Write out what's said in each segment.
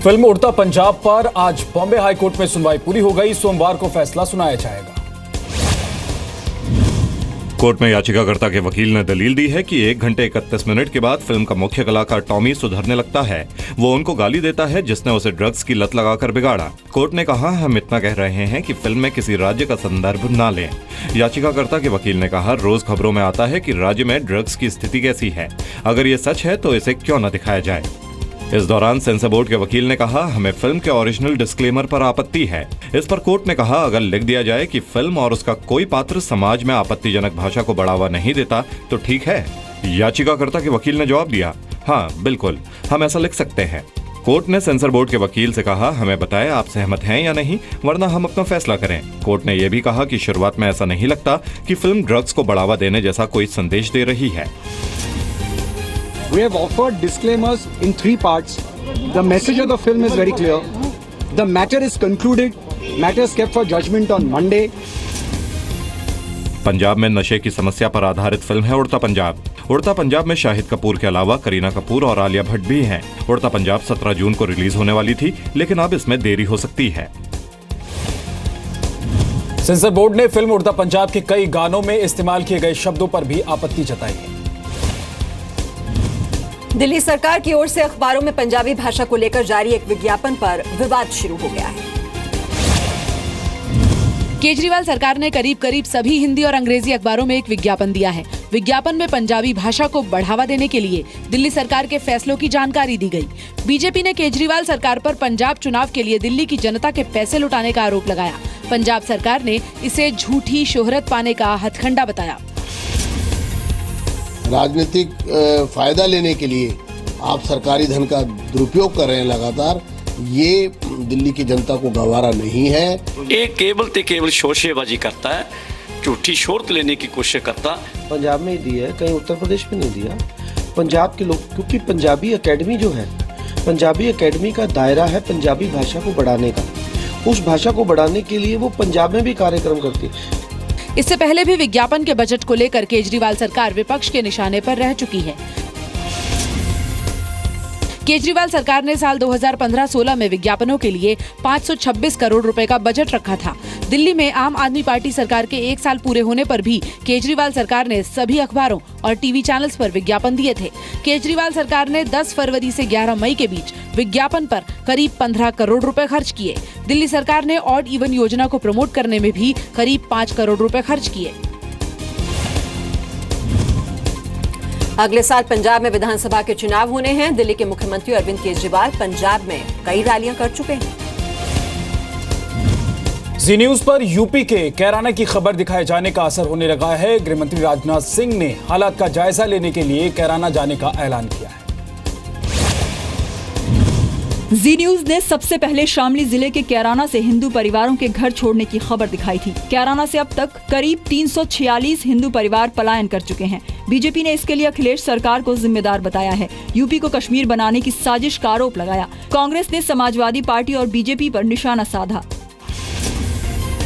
Film उड़ता पंजाब पर आज बॉम्बे हाईकोर्ट में सुनवाई पूरी हो गई। सोमवार को फैसला सुनाया जाएगा। कोर्ट में याचिकाकर्ता के वकील ने दलील दी है कि 1 घंटे 31 मिनट के बाद फिल्म का मुख्य कलाकार टॉमी सुधरने लगता है। वो उनको गाली देता है जिसने उसे ड्रग्स की लत लगाकर बिगाड़ा। कोर्ट ने कहा, हम इतना कह रहे हैं कि फिल्म में किसी राज्य का संदर्भ न लें। याचिकाकर्ता के वकील ने कहा, रोज खबरों में आता है कि राज्य में ड्रग्स की स्थिति कैसी है। अगर ये सच है तो इसे क्यों न दिखाया जाए। इस दौरान सेंसर बोर्ड के वकील ने कहा, हमें फिल्म के ओरिजिनल डिस्क्लेमर पर आपत्ति है। इस पर कोर्ट ने कहा, अगर लिख दिया जाए कि फिल्म और उसका कोई पात्र समाज में आपत्तिजनक भाषा को बढ़ावा नहीं देता तो ठीक है। याचिकाकर्ता के वकील ने जवाब दिया, हाँ बिल्कुल, हम ऐसा लिख सकते हैं। कोर्ट ने सेंसर बोर्ड के वकील से कहा, हमें बताएं आप सहमत हैं या नहीं, वरना हम अपना फैसला करें। कोर्ट ने यह भी कहा कि शुरुआत में ऐसा नहीं लगता कि फिल्म ड्रग्स को बढ़ावा देने जैसा कोई संदेश दे रही है। We have offered disclaimers in 3 parts. The message of the film is very clear. The matter is concluded. Matter is kept for judgment on Monday. Punjab में नशे की समस्या पर आधारित फिल्म है उड़ता पंजाब। उड़ता पंजाब में शाहिद कपूर के अलावा करीना कपूर और आलिया भट्ट भी हैं। उड़ता पंजाब 17 जून को रिलीज होने वाली थी, लेकिन अब इसमें देरी हो सकती है। सेंसर बोर्ड ने फिल्म उड़ता पंजाब के कई गानों में इस्तेमाल किए गए शब्दों पर भी आपत्ति जताई है। दिल्ली सरकार की ओर से अखबारों में पंजाबी भाषा को लेकर जारी एक विज्ञापन पर विवाद शुरू हो गया है। केजरीवाल सरकार ने करीब सभी हिंदी और अंग्रेजी अखबारों में एक विज्ञापन दिया है। विज्ञापन में पंजाबी भाषा को बढ़ावा देने के लिए दिल्ली सरकार के फैसलों की जानकारी दी गई। बीजेपी ने केजरीवाल सरकार पर पंजाब चुनाव के लिए दिल्ली की जनता के पैसे लुटाने का आरोप लगाया। पंजाब सरकार ने इसे झूठी शोहरत पाने का हथकंडा बताया। राजनीतिक फायदा लेने के लिए आप सरकारी धन का दुरुपयोग कर रहे हैं लगातार, ये दिल्ली की जनता को गवारा नहीं है। एक केवल शोरशेबाजी करता है, झूठी शोहरत लेने की कोशिश करता। पंजाब में ही दिया है, कहीं उत्तर प्रदेश में नहीं दिया। पंजाब के लोग, क्योंकि पंजाबी एकेडमी जो है, पंजाबी एकेडमी का दायरा है पंजाबी भाषा को बढ़ाने का। उस भाषा को बढ़ाने के लिए वो पंजाब में भी कार्यक्रम करती है। इससे पहले भी विज्ञापन के बजट को लेकर केजरीवाल सरकार विपक्ष के निशाने पर रह चुकी है। केजरीवाल सरकार ने साल 2015-16 में विज्ञापनों के लिए 526 करोड़ रुपए का बजट रखा था। दिल्ली में आम आदमी पार्टी सरकार के 1 साल पूरे होने पर भी केजरीवाल सरकार ने सभी अखबारों और टीवी चैनल्स पर विज्ञापन दिए थे। केजरीवाल सरकार ने 10 फरवरी से 11 मई के बीच विज्ञापन पर करीब 15 करोड़ रुपए खर्च किए। दिल्ली सरकार ने ऑड इवन योजना को प्रमोट करने में भी करीब 5 करोड़ रुपए खर्च किए। अगले साल पंजाब में विधानसभा के चुनाव होने हैं। दिल्ली के मुख्यमंत्री अरविंद केजरीवाल पंजाब में कई रैलियां कर चुके हैं। जी न्यूज पर यूपी के कैराना की खबर दिखाए जाने का असर होने लगा है। गृहमंत्री राजनाथ सिंह ने हालात का जायजा लेने के लिए कैराना जाने का ऐलान किया है। जी न्यूज ने सबसे पहले शामली जिले के कैराना से हिंदू परिवारों के घर छोड़ने की खबर दिखाई थी। कैराना से अब तक करीब 346 हिंदू परिवार पलायन कर चुके हैं। बीजेपी ने इसके लिए अखिलेश सरकार को जिम्मेदार बताया है। यूपी को कश्मीर बनाने की साजिश का आरोप लगाया। कांग्रेस ने समाजवादी पार्टी और बीजेपी पर निशाना साधा।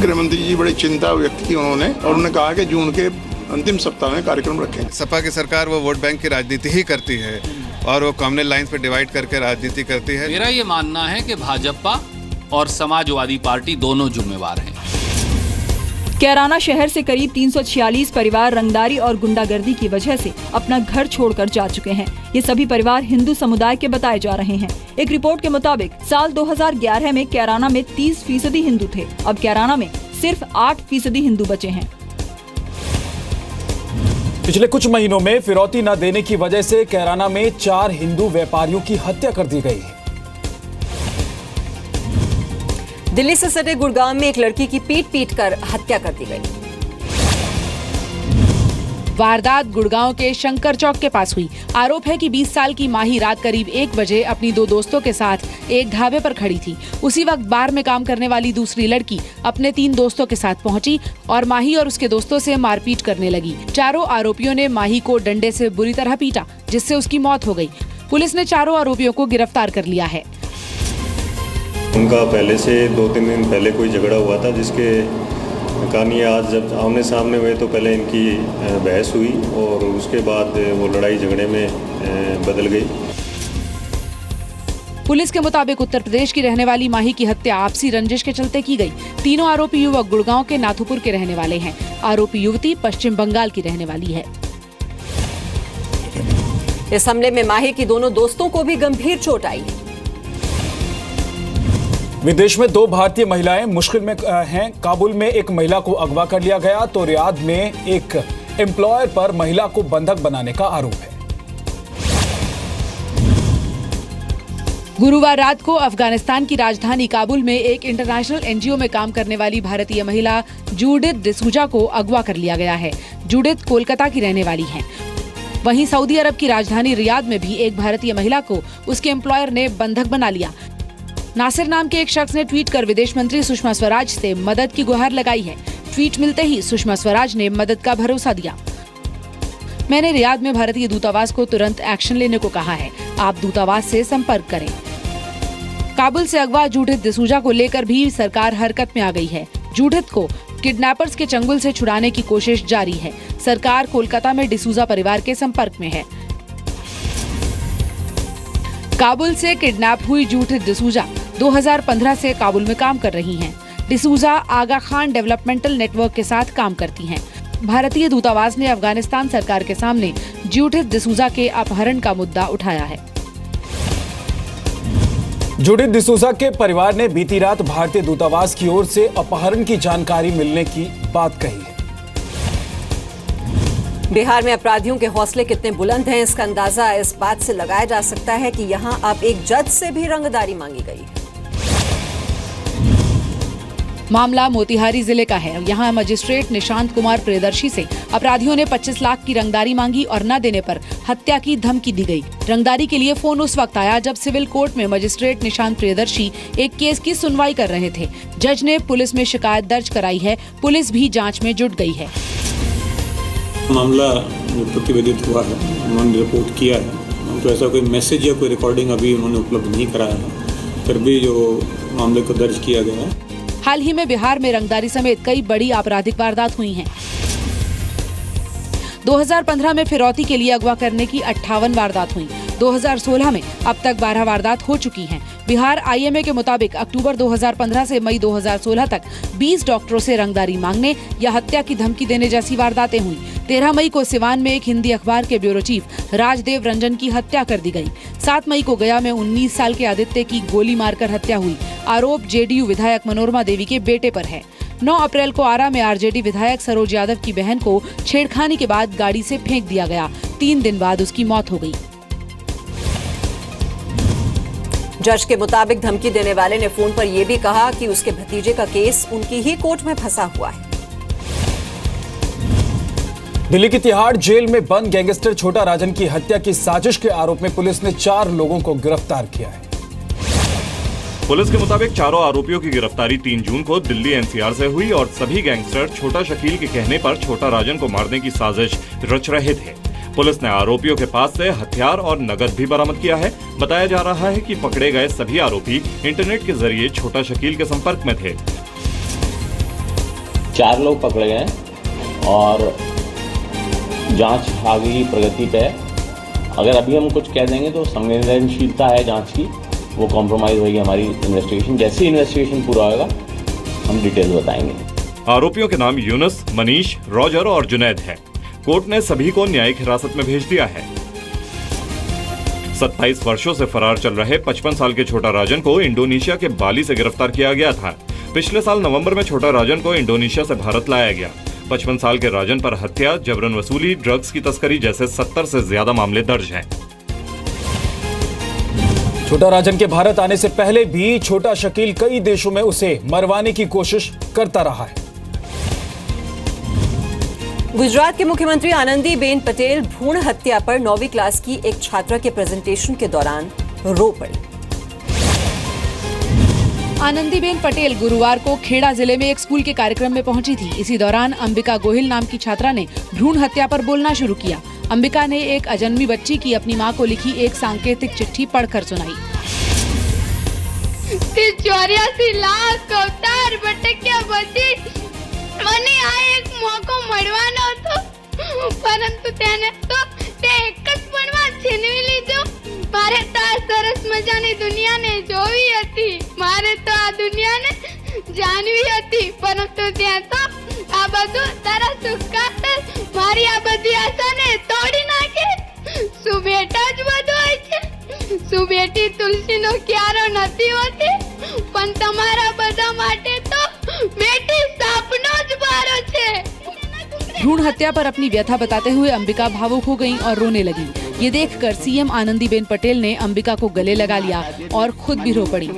गृहमंत्री जी बड़ी चिंता व्यक्त की उन्होंने, और उन्होंने कहा कि जून के अंतिम सप्ताह में कार्यक्रम रखेंगे। सपा की सरकार वो वोट बैंक की राजनीति ही करती है और वो कम्युनल लाइंस पे डिवाइड करके राजनीति करती है। मेरा ये मानना है कि भाजपा और समाजवादी पार्टी दोनों जिम्मेवार हैं। कैराना शहर से करीब 346 परिवार रंगदारी और गुंडागर्दी की वजह से अपना घर छोड़कर जा चुके हैं। ये सभी परिवार हिंदू समुदाय के बताए जा रहे हैं। एक रिपोर्ट के मुताबिक साल 2011 में कैराना में 30% हिंदू थे। अब कैराना में सिर्फ 8% हिंदू बचे हैं। पिछले कुछ महीनों में फिरौती न देने की वजह से कैराना में 4 हिंदू व्यापारियों की हत्या कर दी गई है। दिल्ली से सटे गुड़गांव में एक लड़की की पीट कर हत्या कर दी गई। वारदात गुड़गांव के शंकर चौक के पास हुई। आरोप है कि 20 साल की माही रात करीब 1 बजे अपनी 2 दोस्तों के साथ एक ढाबे पर खड़ी थी। उसी वक्त बार में काम करने वाली दूसरी लड़की अपने 3 दोस्तों के साथ पहुंची और माही और उसके दोस्तों से मारपीट करने लगी। चारों आरोपियों ने माही को डंडे से बुरी तरह पीटा, जिससे उसकी मौत हो गई। पुलिस ने चारों आरोपियों को गिरफ्तार कर लिया है। उनका पहले से 2-3 दिन पहले कोई झगड़ा हुआ था, जिसके कहानी आज जब आमने सामने हुए तो पहले इनकी बहस हुई और उसके बाद वो लड़ाई झगड़े में बदल गई। पुलिस के मुताबिक उत्तर प्रदेश की रहने वाली माही की हत्या आपसी रंजिश के चलते की गई। तीनों आरोपी युवक गुड़गांव के नाथुपुर के रहने वाले हैं। आरोपी युवती पश्चिम बंगाल की रहने वाली है। इस हमले में माही की दोनों दोस्तों को भी गंभीर चोट आई है। विदेश में 2 भारतीय महिलाएं मुश्किल में हैं। काबुल में एक महिला को अगवा कर लिया गया तो रियाद में एक एम्प्लॉयर पर महिला को बंधक बनाने का आरोप है। गुरुवार रात को अफगानिस्तान की राजधानी काबुल में एक इंटरनेशनल एनजीओ में काम करने वाली भारतीय महिला जूडिथ डिसूजा को अगवा कर लिया गया है। जूडिथ कोलकाता की रहने वाली हैं। वहीं सऊदी अरब की राजधानी रियाद में भी एक भारतीय महिला को उसके एम्प्लॉयर ने बंधक बना लिया। नासिर नाम के एक शख्स ने ट्वीट कर विदेश मंत्री सुषमा स्वराज से मदद की गुहार लगाई है। ट्वीट मिलते ही सुषमा स्वराज ने मदद का भरोसा दिया। मैंने रियाद में भारतीय दूतावास को तुरंत एक्शन लेने को कहा है। आप दूतावास से संपर्क करें। काबुल से अगवा जूडिथ डिसूजा को लेकर भी सरकार हरकत में आ गई है। जूडिथ को किडनैपर्स के चंगुल से छुड़ाने की कोशिश जारी है। सरकार कोलकाता में डिसूजा परिवार के संपर्क में है। काबुल से किडनैप हुई जूडिथ डिसूजा 2015 से काबुल में काम कर रही हैं। डिसूजा आगा खान डेवलपमेंटल नेटवर्क के साथ काम करती हैं। भारतीय दूतावास ने अफगानिस्तान सरकार के सामने जूडिथ डिसूजा के अपहरण का मुद्दा उठाया है। जूडिथ डिसूजा के परिवार ने बीती रात भारतीय दूतावास की ओर से अपहरण की जानकारी मिलने की बात कही है। बिहार में अपराधियों के हौसले कितने बुलंद हैं, इसका अंदाजा इस बात से लगाया जा सकता है कि यहां अब एक जज से भी रंगदारी मांगी गई है। मामला मोतिहारी जिले का है। यहाँ मजिस्ट्रेट निशांत कुमार प्रियदर्शी से अपराधियों ने 25 लाख की रंगदारी मांगी और न देने पर हत्या की धमकी दी गई। रंगदारी के लिए फोन उस वक्त आया जब सिविल कोर्ट में मजिस्ट्रेट निशांत प्रियदर्शी एक केस की सुनवाई कर रहे थे। जज ने पुलिस में शिकायत दर्ज कराई है। पुलिस भी जाँच में जुट गई है। मामला जो प्रतिवेदित हुआ है, उन्होंने रिपोर्ट किया है, तो ऐसा कोई मैसेज या कोई रिकॉर्डिंग अभी उन्होंने उपलब्ध नहीं कराया है। फिर भी जो मामले को दर्ज किया गया है। हाल ही में बिहार में रंगदारी समेत कई बड़ी आपराधिक वारदात हुई हैं। 2015 में फिरौती के लिए अगवा करने की 58 वारदात हुई। 2016 में अब तक 12 वारदात हो चुकी हैं। बिहार आईएमए के मुताबिक अक्टूबर 2015 से मई 2016 तक 20 डॉक्टरों से रंगदारी मांगने या हत्या की धमकी देने जैसी वारदातें हुई। 13 मई को सिवान में एक हिंदी अखबार के ब्यूरो चीफ राजदेव रंजन की हत्या कर दी गई। 7 मई को गया में 19 साल के आदित्य की गोली मारकर हत्या हुई। आरोप जेडीयू विधायक मनोरमा देवी के बेटे पर है। 9 अप्रैल को आरा में आरजेडी विधायक सरोज यादव की बहन को छेड़खानी के बाद गाड़ी से फेंक दिया गया। 3 दिन बाद उसकी मौत हो गई। जज के मुताबिक धमकी देने वाले ने फोन पर यह भी कहा कि उसके भतीजे का केस उनकी ही कोर्ट में फंसा हुआ है। दिल्ली की तिहाड़ जेल में बंद गैंगस्टर छोटा राजन की हत्या की साजिश के आरोप में पुलिस ने 4 लोगों को गिरफ्तार किया है। पुलिस के मुताबिक चारों आरोपियों की गिरफ्तारी 3 जून को दिल्ली एनसीआर से हुई और सभी गैंगस्टर छोटा शकील के कहने पर छोटा राजन को मारने की साजिश रच रहे थे। पुलिस ने आरोपियों के पास से हथियार और नकद भी बरामद किया है। बताया जा रहा है कि पकड़े गए सभी आरोपी इंटरनेट के जरिए छोटा शकील के संपर्क में थे। 4 लोग पकड़े गए और जांच आगे प्रगति पे है। अगर अभी हम कुछ कह देंगे तो संवेदनशीलता है जांच की, वो कॉम्प्रोमाइज होगी हमारी इन्वेस्टिगेशन। जैसे इन्वेस्टिगेशन पूरा होगा हम डिटेल बताएंगे। आरोपियों के नाम यूनुस, मनीष, रॉजर और जुनैद है। कोर्ट ने सभी को न्यायिक हिरासत में भेज दिया है। 27 वर्षों से फरार चल रहे 55 साल के छोटा राजन को इंडोनेशिया के बाली से गिरफ्तार किया गया था। पिछले साल नवंबर में छोटा राजन को इंडोनेशिया से भारत लाया गया। 55 साल के राजन पर हत्या, जबरन वसूली, ड्रग्स की तस्करी जैसे 70 से ज्यादा मामले दर्ज हैं। छोटा राजन के भारत आने से पहले भी छोटा शकील कई देशों में उसे मरवाने की कोशिश करता रहा है। गुजरात के मुख्यमंत्री आनंदीबेन पटेल भ्रूण हत्या पर 9वीं क्लास की एक छात्रा के प्रेजेंटेशन के दौरान रो पड़ी। आनंदीबेन पटेल गुरुवार को खेड़ा जिले में एक स्कूल के कार्यक्रम में पहुंची थी। इसी दौरान अंबिका गोहिल नाम की छात्रा ने भ्रूण हत्या पर बोलना शुरू किया। अंबिका ने एक अजन्मी बच्ची की अपनी मां को लिखी एक सांकेतिक चिट्ठी पढ़कर सुनाई। 84 लाख अवतार भटक्या પછી મને આ એક મોકો મળવાનો હતો, પરંતુ તેને તો તે એક જ પળમાં છીનવી લીધો। મારે તો સરસ મજાની મારી દુનિયાને જોવી હતી, મારે તો આ દુનિયાને જાણવી હતી, પરંતુ ત્યાં તો આ બધું તારા સુખ ખાતર મારી આ બધી આશાને તોડી નાખે. શું બેટા જ બધું હોય છે? શું બેટી તુલસીનો ક્યારો નથી હોતી? પણ તમારા બધા માટે તો બેટી સાપનો જ બારો છે. भ्रूण हत्या पर अपनी व्यथा बताते हुए अंबिका भावुक हो गईं और रोने लगी। ये देखकर सीएम आनंदीबेन पटेल ने अंबिका को गले लगा लिया और खुद भी रो पड़ी।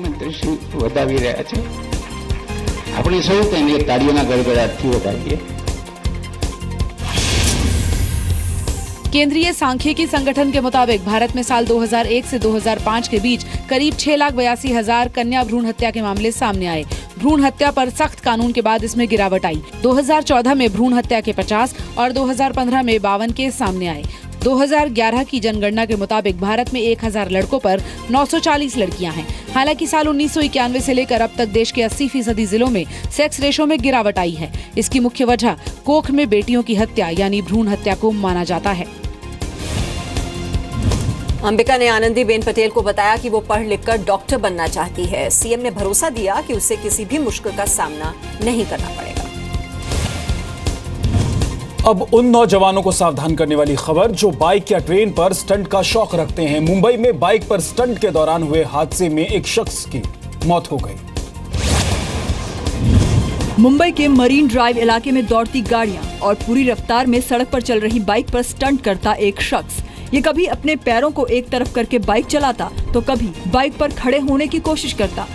अपनी सौ ताड़ीओना गड़गड़ाटथी વધાવીએ। केंद्रीय सांख्यिकी संगठन के मुताबिक भारत में साल 2001 से 2005 के बीच करीब 6,82,000 कन्या भ्रूण हत्या के मामले सामने आए। भ्रूण हत्या पर सख्त कानून के बाद इसमें गिरावट आई। 2014 में भ्रूण हत्या के 50 और 2015 में 52 केस सामने आए। 2011 की जनगणना के मुताबिक भारत में 1000 लड़कों पर 940 लड़कियां हैं। हालांकि साल 1991 से लेकर अब तक देश के 80% जिलों में सेक्स रेशो में गिरावट आई है। इसकी मुख्य वजह कोख में बेटियों की हत्या यानी भ्रूण हत्या को माना जाता है। अंबिका ने आनंदीबेन पटेल को बताया कि वो पढ़ लिखकर डॉक्टर बनना चाहती है। सीएम ने भरोसा दिया कि उसे किसी भी मुश्किल का सामना नहीं करना पड़ेगा। अब उन नौजवानों को सावधान करने वाली खबर जो बाइक या ट्रेन पर स्टंट का शौक रखते हैं। मुंबई में बाइक पर स्टंट के दौरान हुए हादसे में एक शख्स की मौत हो गई। मुंबई के मरीन ड्राइव इलाके में दौड़ती गाड़ियां और पूरी रफ्तार में सड़क पर चल रही बाइक पर स्टंट करता एक शख्स। ये कभी अपने पैरों को एक तरफ करके बाइक चलाता तो कभी बाइक पर खड़े होने की कोशिश करता,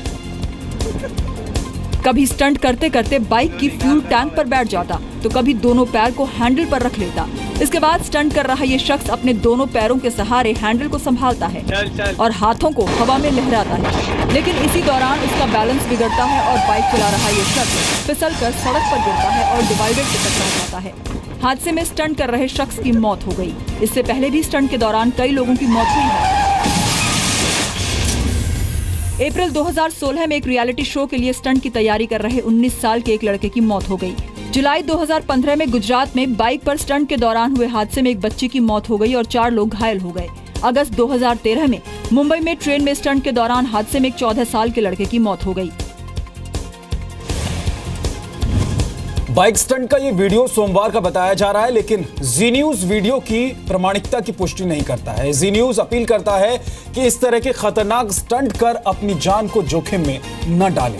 कभी स्टंट करते करते बाइक की फ्यूल टैंक पर बैठ जाता तो कभी दोनों पैर को हैंडल पर रख लेता। इसके बाद स्टंट कर रहा ये शख्स अपने दोनों पैरों के सहारे हैंडल को संभालता है और हाथों को हवा में लहराता है। लेकिन इसी दौरान उसका बैलेंस बिगड़ता है और बाइक चला रहा ये शख्स फिसलकर सड़क पर गिरता है और डिवाइडर से टकरा जाता है। हादसे में स्टंट कर रहे शख्स की मौत हो गई। इससे पहले भी स्टंट के दौरान कई लोगों की मौत हुई है। अप्रैल 2016 में एक रियलिटी शो के लिए स्टंट की तैयारी कर रहे 19 साल के एक लड़के की मौत हो गई। जुलाई 2015 में गुजरात में बाइक पर स्टंट के दौरान हुए हादसे में एक बच्चे की मौत हो गई और 4 लोग घायल हो गए। अगस्त 2013 में मुंबई में ट्रेन में स्टंट के दौरान हादसे में एक 14 साल के लड़के की मौत हो गई। बाइक स्टंट का ये वीडियो सोमवार का बताया जा रहा है, लेकिन जी न्यूज वीडियो की प्रामाणिकता की पुष्टि नहीं करता है। जी न्यूज अपील करता है कि इस तरह के खतरनाक स्टंट कर अपनी जान को जोखिम में न डालें।